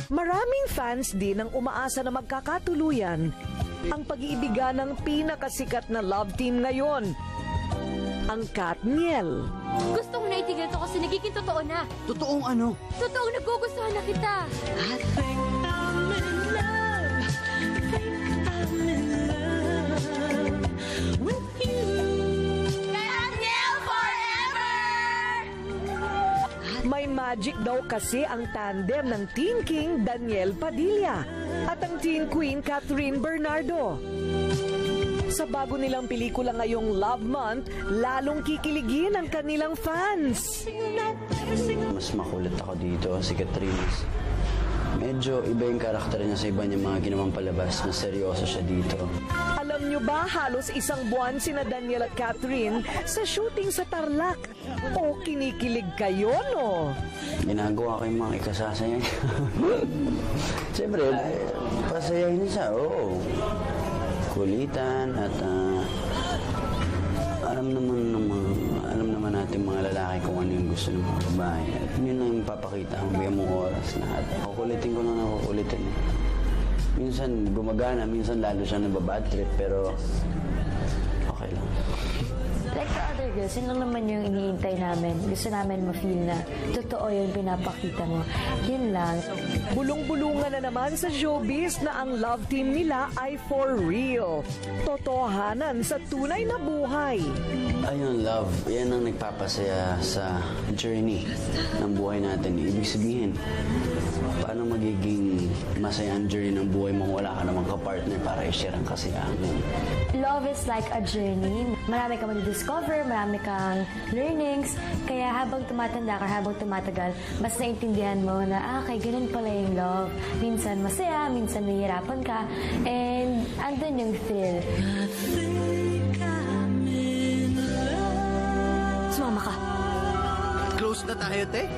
Maraming fans din ang umaasa na magkakatuluyan ang pag-iibigan ng pinakasikat na love team ngayon, ang Katniel. Gusto ko na itigil to kasi nagiging totoo na. Totoong ano? Totoong nagugustuhan na kita. I think I'm in love. With you. Daniel forever! May magic daw kasi ang tandem ng Teen King Daniel Padilla at ang Teen Queen Catherine Bernardo. Sa bago nilang pelikula ngayong Love Month, lalong kikiligin ang kanilang fans. Mas makulit ako dito, si Catrinas. Medyo iba yung karakter niya sa iba niyang mga ginawang palabas. Mas seryoso siya dito. Alam nyo ba, halos isang buwan sina Daniel at Catherine sa shooting sa Tarlac. O kinikilig kayo, no? Ginagawa ko yung mga ikasasayang. Siyempre, pasayahin siya, oo. Kulitan at alam naman natin mga lalaki kung ano yung gusto ng mga babae. At yun lang yung papakita ang bigyan mong oras na at kukulitin ko lang nakukulitin. Minsan gumagana, minsan lalo siya nababad trip, pero okay lang. Like the other girls, yun lang naman yung iniintay namin. Gusto namin ma-feel na totoo yung pinapakita mo. Yun lang. Bulong-bulungan na naman sa showbiz na ang love team nila ay for real. Totohanan sa tunay na buhay. Ayun, love, yan ang nagpapasaya sa journey ng buhay natin. Ibig sabihin, paano magiging masaya ang journey ng buhay mo kung wala ka namang kapartner para i-share ang kasiyahan mo? Love is like a journey. Marami kang discover, marami kang learnings. Kaya habang tumatanda ka, habang tumatagal, mas naintindihan mo na, okay, ganun pala yung love. Minsan masaya, minsan nahihirapan ka. And andun yung thrill. I think I'm in love. Sumama ka. Close na tayo, te.